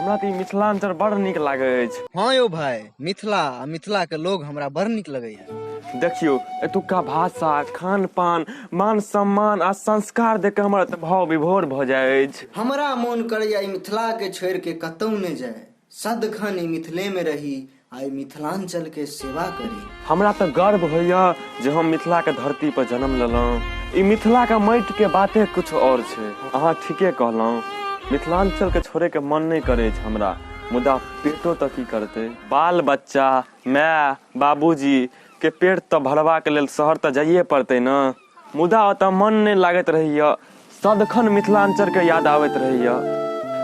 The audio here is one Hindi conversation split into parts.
हमरा तऽ मिथिलांचल बड़ नीक लागै अछि। हाँ यौ भाई, मिथिला आ मिथिला के लोग हमरा बड़ नीक लगैया। देखियो एतुका भाषा, खान पान, मान सम्मान आ संस्कार देख के हमर भाव विभोर भऽ जाय अछि। हमरा मोन करैया ई मिथिला के छोड़ के कतौ न जाय, सदखन ई मिथिले में रही आ मिथिलांचल के सेवा करी। हमरा तऽ गर्व होइया जे हम मिथिला के धरती पर जन्म लेलहुँ। ई मिथिला के माटि के बाते कुछ और छै। अहाँ ठीके कहलहुँ, मिथिलांचल के छोड़े के मन नहीं करे छै हमरा, मुदा पेटो तऽ की करते। बाल बच्चा, माय बाबूजी के पेट तऽ भरबा के लेल शहर तऽ जाइए पड़ते न, मुदा ओतऽ मन नहीं लागत रहैया। सदखन मिथिलांचल के याद आबैत रहैया।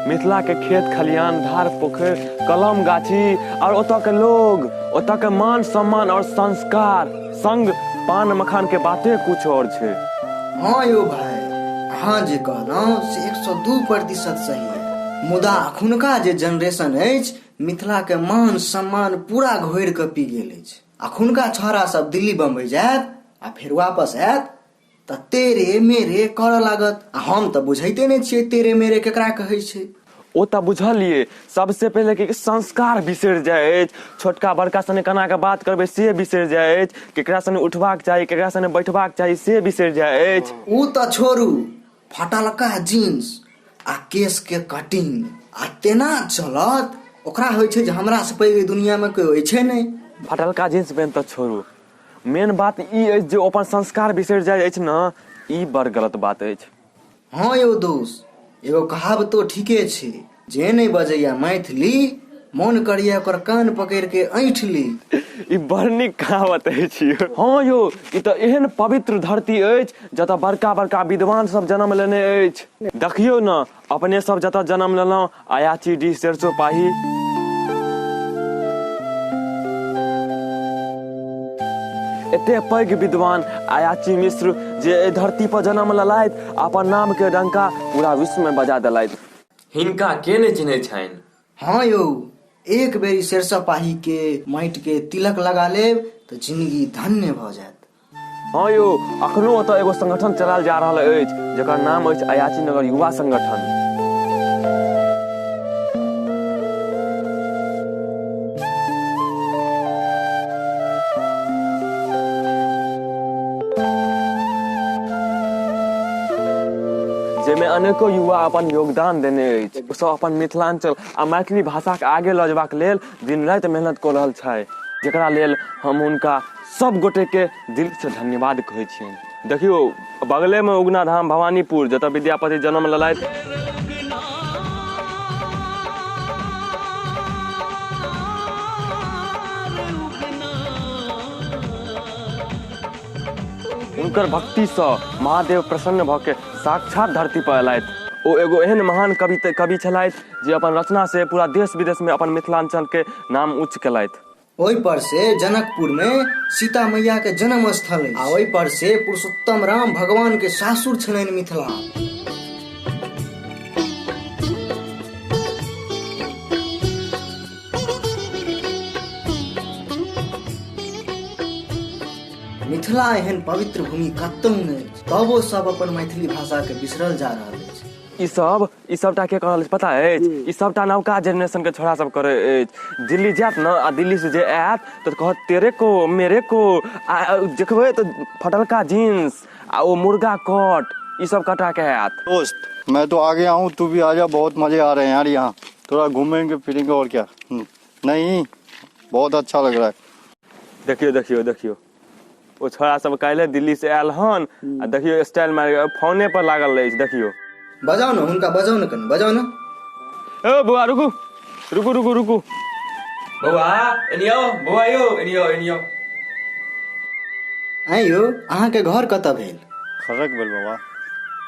मिथिला के खेत खलियान, धार पोखर, कलम गाछी और ओतऽ के लोग, ओतऽ के मान सम्मान और संस्कार संग पान मखान के बाते कुछ और छै। हाँ यौ भाई, अहाँ जे कहलहुँ से 102% सही है। मुदा अखुनका जे जनरेशन अछि, मिथिला के मान सम्मान पूरा घोरि कऽ पी गेल अछि। अखुनका छौड़ा सब दिल्ली बम्बई जायत आ फिर वापस आयत तऽ तेरे मेरे करऽ लागत। आ हम तऽ बुझैते नहि छियै तेरे मेरे केकरा कहै छै। ओ तऽ बुझलिए, सबसे पहले कि संस्कार बिसरि जाय अछि। छोटका बड़का सने केना के बात करबै से बिसरि जाय अछि। केकरा सने उठबाक चाही, केकरा सने बैठबाक चाही से बिसरि जाय अछि। ऊ तऽ छोड़ू, फटलका जींस आ केस के कटिंग आ तेना चलत, ओकरा होइ छै जे हमरा से पैघ दुनिया में कोई होइ छै नहीं। फटलका जींस पेन तऽ छोड़ू, मेन बात ई अछि जे अपन संस्कार बिसरि जाय अछि न, ई बड़ गलत बात अछि। हाँ यौ दोस्त, एगो कहावतो ठीके छै, जे नहीं बजैया मैथिली मोन करिया ओकर कान पकड़ि के ऐंठ ली। ई बड़ नीक कहावत अछि। हाँ यौ, ई तऽ एहन पवित्र धरती अछि जतऽ बड़का बड़का विद्वान सब जन्म लेने अछि। देखियौ न, अपने सब जतऽ जन्म लेलहुँ, अयाची डी सरिसो पाही, एते पैघ विद्वान अयाची मिश्र जे एहि धरती पर जन्म लेलथि, अपन नाम के डंका पूरा विश्व में बजा देलथि। हिनका के नहीं चिन्है छनि। हाँ यौ, एक बेरी सरिसो पाही के माटि के तिलक लगा लेब तऽ जिंदगी धन्य भऽ जायत। हाँ यौ, अखनो ओतऽ एगो संगठन चलायल जा रहल अछि जेकर नाम अछि अयाची नगर युवा संगठन। जेमे अनेको युवा अपन योगदान देने अछि। ओ सब अपन मिथिलांचल आ मैथिली भाषा के आगे लऽ जेबाक लेल दिन राति मेहनत कऽ रहल छै, जेकरा लेल हम हुनका सब गोटे के दिल से धन्यवाद कहै छियनि। देखियौ, बगले में उगना धाम भवानीपुर, जतऽ विद्यापति जन्म लेलथि। हुनकर भक्ति से महादेव प्रसन्न भऽ के साक्षात धरती पर अयलथि। ओ एगो एहन महान कवि छलथि जे अपन रचना से पूरा देश विदेश में अपन मिथिलांचल के नाम उच्च केलथि। ओहि पर से जनकपुर में सीता मैया के जन्म स्थल अछि, आ ओहि पर से पुरुषोत्तम राम भगवान के सासुर छलनि मिथिला। मिथिला एहन पवित्र भूमि कतौ नहीं, तबो सब अपन मैथिली भाषा के बिसरल जा रहल अछि। ई सबटा के कहल पता अछि? ई सबटा नवका जेनरेशन के छोड़ा सब करे अछि। दिल्ली जायत न, आ दिल्ली से जे आयत तो कहत तेरे को मेरे को, आ देखबै तो फटलका जींस आ वो मुर्गा कट, ई सब कटा के आयत। दोस्त मैं तो आ गया हूँ, तू भी आ जा, बहुत मजे आ रहे हैं यार यहाँ। थोड़ा घूमेंगे फिरेंगे और क्या। नहीं, बहुत अच्छा लग रहा है। देखियो देखियो देखियो, वो छोड़ा सब काल्हि दिल्ली से आयल हन, आ देखियो स्टाइल मार फोने पर लागल रहे। देखियो, बजाओ ना हुनका, बजाओ ना कनी, बजाओ ना। ओ बुआ रुकू रुकू रुकू रुकू, बुआ एनियो, बुआ यो एनियो एनियो। आइयो, अहाँ के घर कतऽ भेल? खरक भेल बाबा।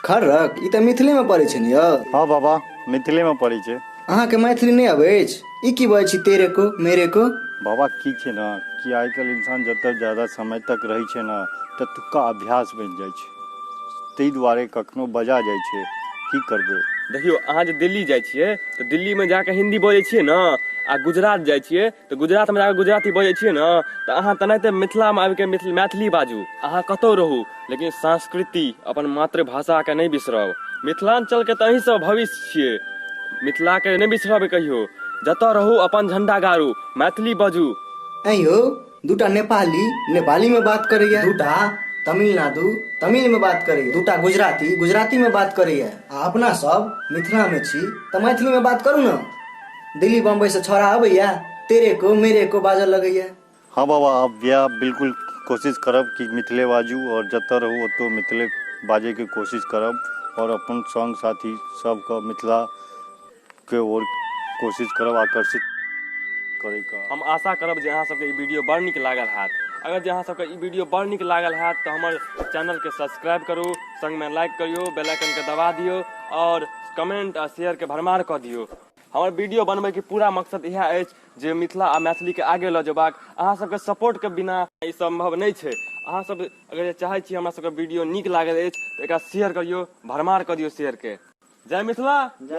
खरक? ई तऽ मिथिले में पड़ै छै ने यौ। हाँ बाबा, मिथिले में पड़ै छै। अहाँ के मैथिली नहीं आबै अछि? ई की बाजै छी तेरे को मेरे को? बाबा की छै ना कि आजकल इंसान जतऽ ज्यादा समय तक रहै छै ना, ततुका अभ्यास बनि जाइ छै, ताहि दुआरे कखनो बजा जाइ छै। की करबै? देखियो, अहाँ जे दिल्ली जाइ छियै तऽ दिल्ली में जाके हिंदी बजै छियै ना, आ गुजरात जाइ छियै तऽ गुजरात में जाके गुजराती बजै छियै ना, तऽ अहाँ तेनाहिते मिथिला में आबि के मैथिली बाजू। अहाँ कतौ रहू, लेकिन संस्कृति अपन मातृभाषा के नहीं बिसरब। मिथिलांचल के तऽ अहीं सब भविष्य छियै। मिथिला के नहीं बिसरब कहियो। जतऽ रहू अपन झंडा गाड़ू, मैथिली बजू। यौ दूटा नेपाली में बात करैया, दूटा तमिलनाडु तमिल में बात करैया, दूटा गुजराती में बात करैया। आ अपना सब मिथिला में छी तऽ मैथिली में बात करू न। दिल्ली बम्बई से छोड़ा अबैया, तेरे को मेरे को बाजऽ लगैया। हाँ बाबा, अब या बिल्कुल कोशिश करब कि मिथिले बाजू, और जतऽ रहू ओतऽ मिथिले बाजे के कोशिश करब, और अपन संग साथी सबके मिथिला के ओर कोशिश करब आकर्षित करे का। हम आशा करब जे अहाँ सबके ई वीडियो बड़ नीक लागल हैत। अगर जे अहाँ सबके ई वीडियो बड़ नीक लागल हैत तऽ हमर चैनल के सब्सक्राइब करू, संग में लाइक करियो, बेल आइकन के दबा दियो, और कमेंट आ शेयर के भरमार कऽ दियो। हमर वीडियो बनबै के पूरा मकसद इएह अछि जे मिथिला आ मैथिली के आगे लऽ जेबाक। अहाँ सबके सपोर्ट के बिना ई संभव नहीं छै। अहाँ सब अगर चाहै छी हमरा सबके वीडियो नीक लागल अछि तऽ एकरा शेयर करियो, भरमार कऽ दियो शेयर के। जय मिथिला।